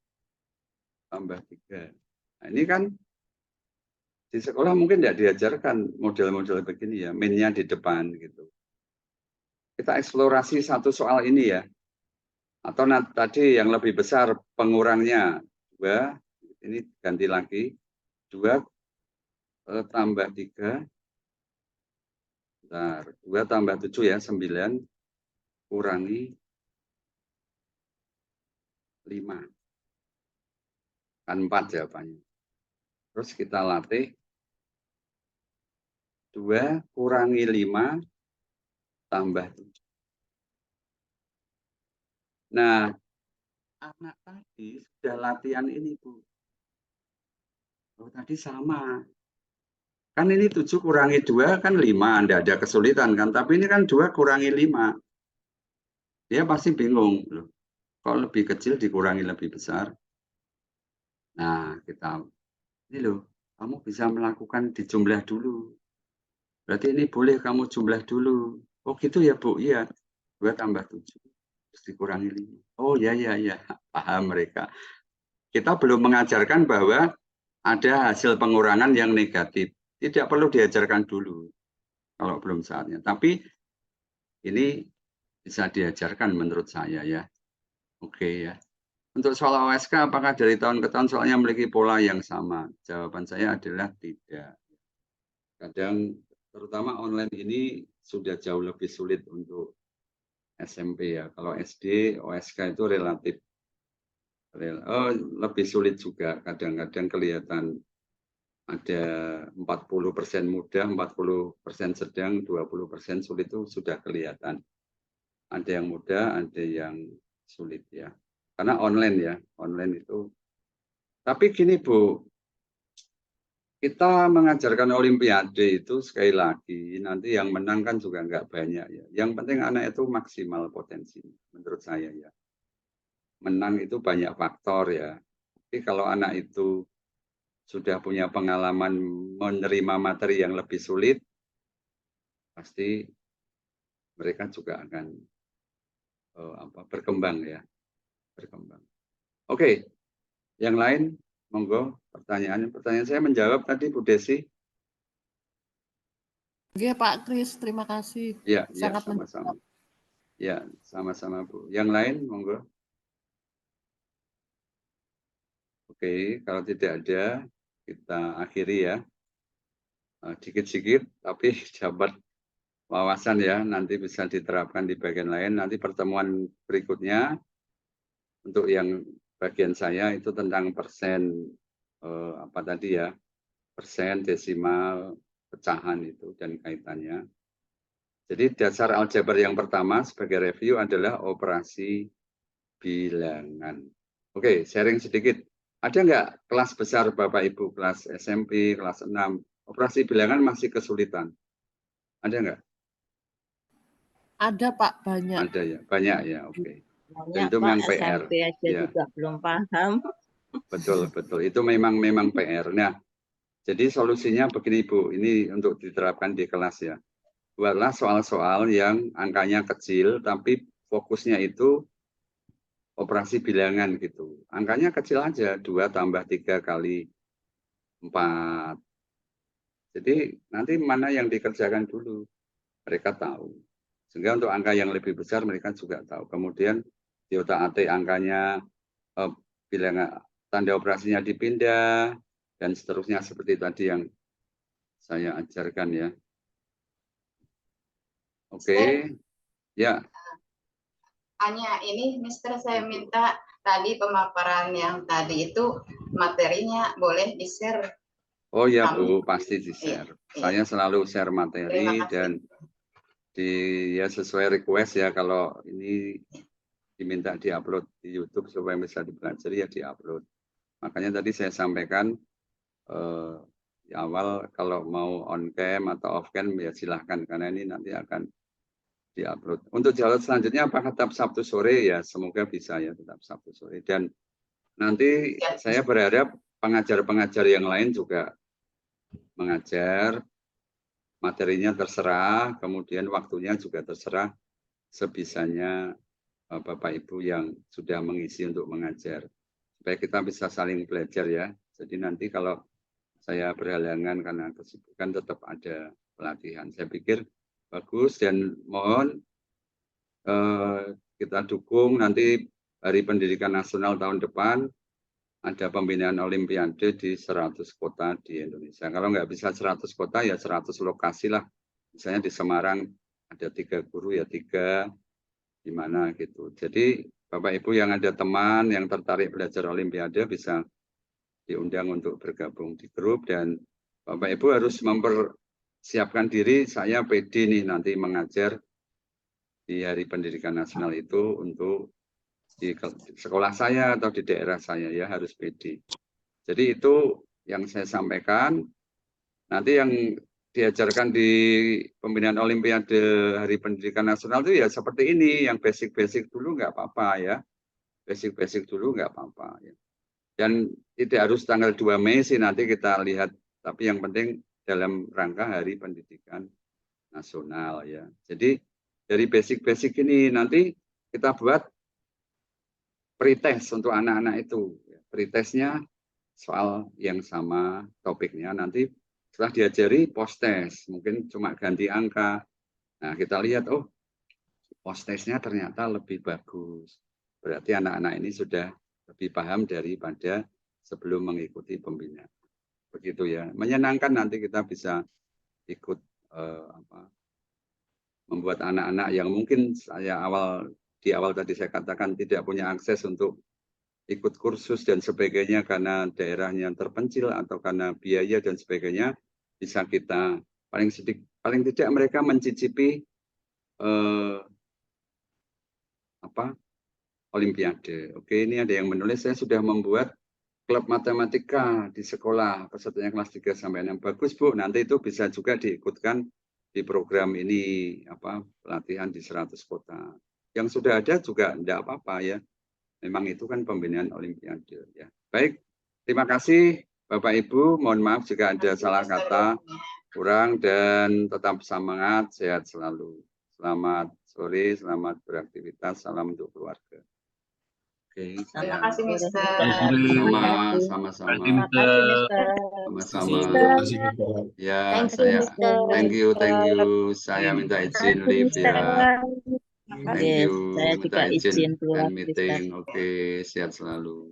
tambah 3. Nah, ini kan di sekolah mungkin tidak diajarkan model-model begini ya, min-nya di depan gitu. Kita eksplorasi satu soal ini ya. Atau tadi yang lebih besar pengurangnya 2, ini ganti lagi 2 tambah 3, bentar, 2 tambah 7 ya 9 kurangi 5, kan 4 jawabannya. Terus kita latih 2 kurangi 5 tambah 7. Nah, anak tadi sudah latihan ini Bu. Oh, tadi sama. Kan ini 7 kurangi 2 kan 5, tidak ada kesulitan kan. Tapi ini kan 2 kurangi 5. Dia pasti bingung. Loh, kok lebih kecil dikurangi lebih besar? Nah, ini loh, kamu bisa melakukan dijumlah dulu. Berarti ini boleh kamu jumlah dulu. Oh gitu ya Bu, iya. 2 tambah 7, terus dikurangi 5. Oh ya, paham mereka. Kita belum mengajarkan bahwa ada hasil pengurangan yang negatif. Tidak perlu diajarkan dulu kalau belum saatnya. Tapi ini bisa diajarkan menurut saya ya. Oke ya. Untuk soal OSK, apakah dari tahun ke tahun soalnya memiliki pola yang sama? Jawaban saya adalah tidak. Kadang terutama online ini sudah jauh lebih sulit untuk SMP ya. Kalau SD, OSK itu relatif lebih sulit juga. Kadang-kadang kelihatan ada 40% mudah, 40% sedang, 20% sulit itu sudah kelihatan. Ada yang mudah, ada yang sulit ya. Karena online ya, online itu. Tapi gini Bu, kita mengajarkan olimpiade itu sekali lagi, nanti yang menang kan juga nggak banyak ya. Yang penting anak itu maksimal potensi, menurut saya ya. Menang itu banyak faktor ya. Tapi kalau anak itu sudah punya pengalaman menerima materi yang lebih sulit, pasti mereka juga akan berkembang ya, berkembang. Oke, yang lain, monggo pertanyaan saya menjawab tadi Bu Desi. Oke Pak Kris, terima kasih. Ya, sangat sama-sama. Ya, sama-sama Bu. Yang lain, monggo. Oke, kalau tidak ada, kita akhiri ya. Dikit-dikit, tapi dapat wawasan ya, nanti bisa diterapkan di bagian lain. Nanti pertemuan berikutnya, untuk yang bagian saya itu tentang persen, apa tadi ya, persen, desimal, pecahan itu, dan kaitannya. Jadi dasar aljabar yang pertama sebagai review adalah operasi bilangan. Oke, sharing sedikit. Ada nggak kelas besar Bapak Ibu, kelas SMP, kelas 6, operasi bilangan masih kesulitan? Ada nggak? Ada Pak, banyak. Ada ya, banyak ya, oke. Banyak itu Pak, memang PR. SMP aja ya. juga belum paham. Betul, betul. Itu memang PR. Nah, jadi solusinya begini Bu, ini untuk diterapkan di kelas ya. Buatlah soal-soal yang angkanya kecil, tapi fokusnya itu operasi bilangan gitu. Angkanya kecil aja, 2 tambah 3 kali 4. Jadi nanti mana yang dikerjakan dulu, mereka tahu. Sehingga untuk angka yang lebih besar mereka juga tahu. Kemudian di otak-atik angkanya, bilangan tanda operasinya dipindah, dan seterusnya seperti tadi yang saya ajarkan ya. Oke, ya. Hanya ini, Mister, saya minta tadi pemaparan yang tadi itu materinya boleh di-share. Oh ya Bu, pasti di-share. Saya selalu share materi dan ya sesuai request ya, kalau ini diminta diupload di YouTube supaya bisa dipelajari ya diupload. Makanya tadi saya sampaikan di awal kalau mau on cam atau off cam ya silahkan, karena ini nanti akan diupload. Untuk jalur selanjutnya apakah tetap Sabtu sore ya, semoga bisa ya tetap Sabtu sore. Dan nanti saya berharap pengajar-pengajar yang lain juga mengajar, materinya terserah, kemudian waktunya juga terserah sebisanya Bapak Ibu yang sudah mengisi untuk mengajar. Supaya kita bisa saling belajar ya. Jadi nanti kalau saya berhalangan karena kesibukan tetap ada pelatihan. Saya pikir bagus dan mohon kita dukung nanti Hari Pendidikan Nasional tahun depan ada pembinaan olimpiade di 100 kota di Indonesia. Kalau nggak bisa 100 kota ya 100 lokasi lah. Misalnya di Semarang ada 3 guru ya 3, di mana gitu. Jadi Bapak Ibu yang ada teman yang tertarik belajar olimpiade bisa diundang untuk bergabung di grup, dan Bapak Ibu harus mempersiapkan diri, saya PD nih nanti mengajar di Hari Pendidikan Nasional itu untuk di sekolah saya atau di daerah saya ya, harus PD. Jadi itu yang saya sampaikan. Nanti yang diajarkan di pembinaan Olimpiade Hari Pendidikan Nasional itu ya seperti ini, yang basic-basic dulu nggak apa-apa ya. Basic-basic dulu nggak apa-apa ya. Dan tidak harus tanggal 2 Mei sih, nanti kita lihat. Tapi yang penting dalam rangka Hari Pendidikan Nasional ya. Jadi dari basic-basic ini nanti kita buat pretest untuk anak-anak itu. Pretestnya soal yang sama topiknya. Nanti setelah diajari post-test, mungkin cuma ganti angka. Nah, kita lihat, oh, post-testnya ternyata lebih bagus. Berarti anak-anak ini sudah lebih paham daripada sebelum mengikuti pembinaan. Begitu ya. Menyenangkan nanti kita bisa ikut membuat anak-anak yang mungkin di awal tadi saya katakan tidak punya akses untuk ikut kursus dan sebagainya karena daerahnya terpencil atau karena biaya dan sebagainya, bisa kita paling tidak mereka mencicipi Olimpiade. Oke, ini ada yang menulis, saya sudah membuat klub matematika di sekolah, pesertanya kelas 3 sampai 6. Bagus, Bu. Nanti itu bisa juga diikutkan di program ini, pelatihan di 100 kota. Yang sudah ada juga tidak apa-apa ya. Memang itu kan pembinaan Olimpiade ya. Baik, terima kasih Bapak Ibu. Mohon maaf jika ada salah kata kurang dan tetap semangat, sehat selalu. Selamat sore, selamat beraktivitas, salam untuk keluarga. Oke, terima kasih Mister. Sama-sama. Ya, saya thank you. Saya minta izin leave ya. Thank you. Minta izin dan meeting. Oke, sehat selalu.